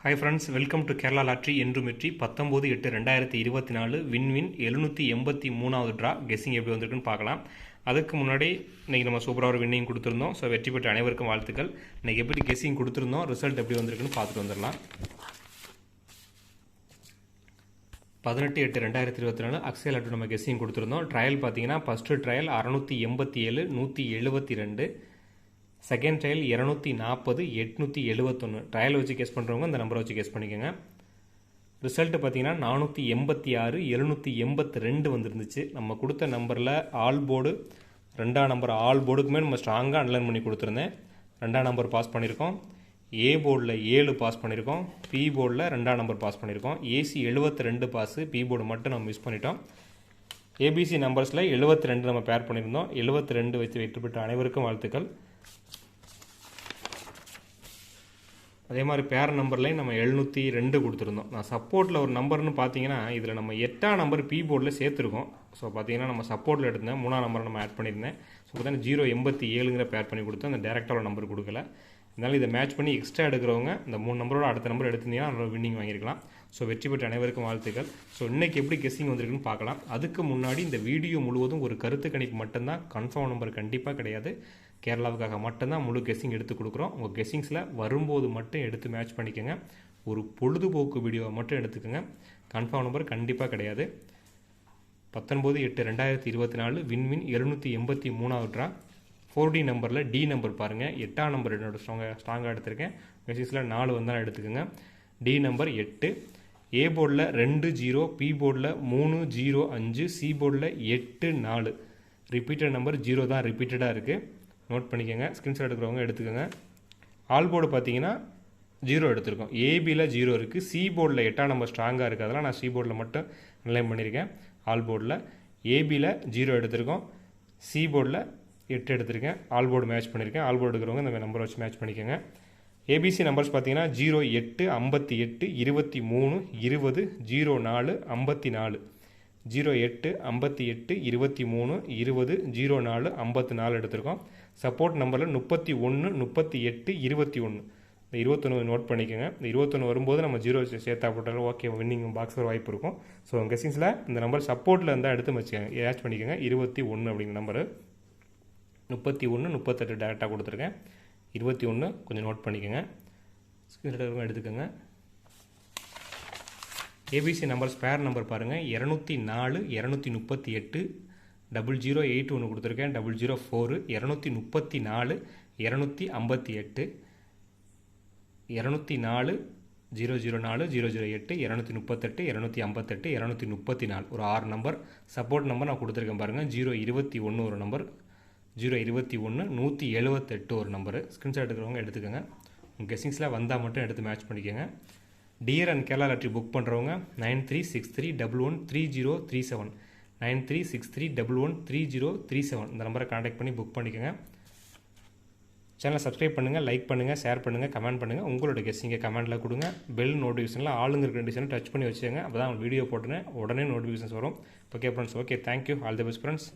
Hi friends, welcome to Kerala lottery என்றும் வெற்றி 19/8/2024 win 783வது draw. Guessing எப்படி வந்திருக்குன்னு பார்க்கலாம். அதுக்கு முன்னாடி இன்றைக்கி நம்ம சூப்பராக ஒரு வின்னிங் கொடுத்துருந்தோம். ஸோ வெற்றி பெற்ற அனைவருக்கும் வாழ்த்துக்கள். இன்றைக்கி எப்படி கெஸ்ஸிங் கொடுத்துருந்தோம், ரிசல்ட் எப்படி வந்திருக்குன்னு பார்த்துட்டு வந்துடலாம். 18/8/2024 அக்ஸய லாட்ரி நம்ம கெஸ்ஸிங் கொடுத்துருந்தோம். ட்ரையல் பார்த்தீங்கன்னா first trial 687 172, second trial 240 871. Trial வச்சு கெஸ் பண்ணுறவங்க இந்த நம்பரை வச்சு கெஸ் பண்ணிக்கோங்க. ரிசல்ட்டு பார்த்தீங்கன்னா 486 782 வந்துருந்துச்சு. நம்ம கொடுத்த நம்பரில் ஆல் போர்டு 2ஆம் நம்பர் ஆல் போர்டுக்குமே நம்ம ஸ்ட்ராங்காக அன்லைன் பண்ணி கொடுத்துருந்தேன். 2ஆம் நம்பர் பாஸ் பண்ணியிருக்கோம். ஏ போர்டில் 7 பாஸ் பண்ணியிருக்கோம். பி போர்டில் 2ஆம் நம்பர் பாஸ் பண்ணியிருக்கோம். ஏசி 72 பாஸு, பி போர்டு மட்டும் நம்ம மிஸ் பண்ணிட்டோம். ஏபிசி நம்பர்ஸில் 72 நம்ம பேர் பண்ணியிருந்தோம். 72 வச்சு வெற்றி பெற்ற அனைவருக்கும் வாழ்த்துக்கள். அதே மாதிரி பேர் நம்பர்லையும் நம்ம 702 கொடுத்துருந்தோம். நான் சப்போர்ட்டில் ஒரு நம்பர்னு பார்த்தீங்கன்னா இதில் நம்ம 8ஆம் நம்பர் பி போர்டில் சேர்த்துருக்கோம். ஸோ பார்த்தீங்கன்னா நம்ம சப்போர்ட்டில் எடுத்தேன், 3ஆம் நம்பரை நம்ம ஆட் பண்ணியிருந்தேன். ஸோ பார்த்தீங்கன்னா 087 பேர் பண்ணி கொடுத்தோம். அந்த டேரெக்டாக நம்பர் கொடுக்கல. இதனால் இதை மேட்ச் பண்ணி எக்ஸ்ட்ரா எடுக்கிறவங்க இந்த 3 நம்பரோட அடுத்த நம்பர் எடுத்திருந்தீங்கன்னா அதோட வின்னிங் வாங்கியிருக்கலாம். ஸோ வெற்றி பெற்ற அனைவருக்கும் வாழ்த்துக்கள். ஸோ இன்றைக்கி எப்படி கெஸ்ஸிங் வந்திருக்குன்னு பார்க்கலாம். அதுக்கு முன்னாடி இந்த வீடியோ முழுவதும் ஒரு கருத்து கணிப்பு மட்டும்தான், கன்ஃபார்ம் நம்பர் கண்டிப்பாக கிடையாது. கேரளாவுக்காக மட்டும்தான் முழு கெஸ்ஸிங் எடுத்து கொடுக்குறோம். உங்கள் கெஸ்ஸிங்ஸில் வரும்போது மட்டும் எடுத்து மேட்ச் பண்ணிக்கோங்க. ஒரு பொழுதுபோக்கு வீடியோவை மட்டும் எடுத்துக்கோங்க. கன்ஃபார்ம் நம்பர் கண்டிப்பாக கிடையாது. 19/8/2024 வின் 783வது ட்ரா. 4D நம்பரில் டி நம்பர் பாருங்கள். 8ஆம் நம்பர் என்னோட ஸ்ட்ராங்காக எடுத்திருக்கேன். கெஸ்ஸிங்ஸில் 4 வந்தாலும் எடுத்துக்கோங்க. D number 8. ஏ போர்டில் 2 0, பி போர்டில் 3 0 5, சி போர்டில் 8 4. ரிப்பீட்டட் நம்பர் 0 தான் ரிப்பீட்டடாக இருக்குது. நோட் பண்ணிக்கோங்க. ஸ்க்ரீன்ஷாட் எடுக்கிறவங்க எடுத்துக்கோங்க. ஆல் போர்டு பார்த்தீங்கன்னா 0 எடுத்திருக்கோம். ஏபியில் 0 இருக்குது. சி போர்டில் 8ஆம் நம்பர் ஸ்ட்ராங்காக இருக்குது. அதெல்லாம் நான் சி போர்டில் மட்டும் அன்லைன் பண்ணியிருக்கேன். ஆல் போர்டில் ஏபியில் 0 எடுத்திருக்கோம். சி போர்டில் 8 எடுத்திருக்கேன். ஆல் போர்டு மேட்ச் பண்ணியிருக்கேன். ஆல் போர்டு இருக்கிறவங்க இந்த நம்பரை வச்சு மேட்ச் பண்ணிக்கோங்க. ஏபிசி நம்பர்ஸ் பார்த்தீங்கன்னா 08 58 23 20 04 54, 08 58 23 20 04 54 எடுத்திருக்கோம். சப்போர்ட் நம்பரில் 31 38 21. இந்த 21 நோட் பண்ணிக்கோங்க. இந்த 21 வரும்போது நம்ம 0 சேர்த்தா போட்டாலும் ஓகே, வின்னிங் பாக்ஸ் வர வாய்ப்பு இருக்கும். ஸோ கெஸ்ஸிங்ஸில் இந்த நம்பர் சப்போர்ட்டில் இருந்தால் எடுத்து வச்சுக்கோங்க, மேட்ச் பண்ணிக்கோங்க. 21 அப்படிங்கிற நம்பரு 31 38 டேரெக்டாக கொடுத்துருக்கேன். 21 கொஞ்சம் நோட் பண்ணிக்கோங்க. ஸ்க்ரீன்ஷாட் எடுத்துக்கோங்க. ஏபிசி நம்பர் ஸ்பேர் நம்பர் பாருங்கள். 204 238 0081 கொடுத்துருக்கேன். 004 234 258 204 004 008 238 258 234 ஒரு 6 நம்பர். சப்போர்ட் நம்பர் நான் கொடுத்துருக்கேன் பாருங்கள். 021 ஒரு நம்பர், 021 178 ஒரு நம்பரு. ஸ்க்ரீன்ஷாட் எடுக்கிறவங்க எடுத்துக்கோங்க. உங்கள் கெஸ்ஸிங்ஸில் வந்தால் மட்டும் எடுத்து மேட்ச் பண்ணிக்கோங்க. Dear and Kerala lottery book பண்ணுறவங்க 9363113037, 9363113037 இந்த நம்பரை கான்டாக்ட் பண்ணி புக் பண்ணிக்கோங்க. சேனலை சப்ஸ்கிரைப் பண்ணுங்கள், லைக் பண்ணுங்கள், ஷேர் பண்ணுங்கள், கமெண்ட் பண்ணுங்கள். உங்களோட கெஸ்ஸிங்கை கமெண்ட்டில் கொடுங்க. பெல் நோட்டிஃபிகேஷனில் ஆளுங்கிற கண்டிஷனை டச் பண்ணி வச்சுக்கோங்க. அப்போ தான் வீடியோ போட்டுனேன் உடனே நோட்டிஃபிகேஷன்ஸ் வரும். Okay friends, okay, thank you, all the best friends.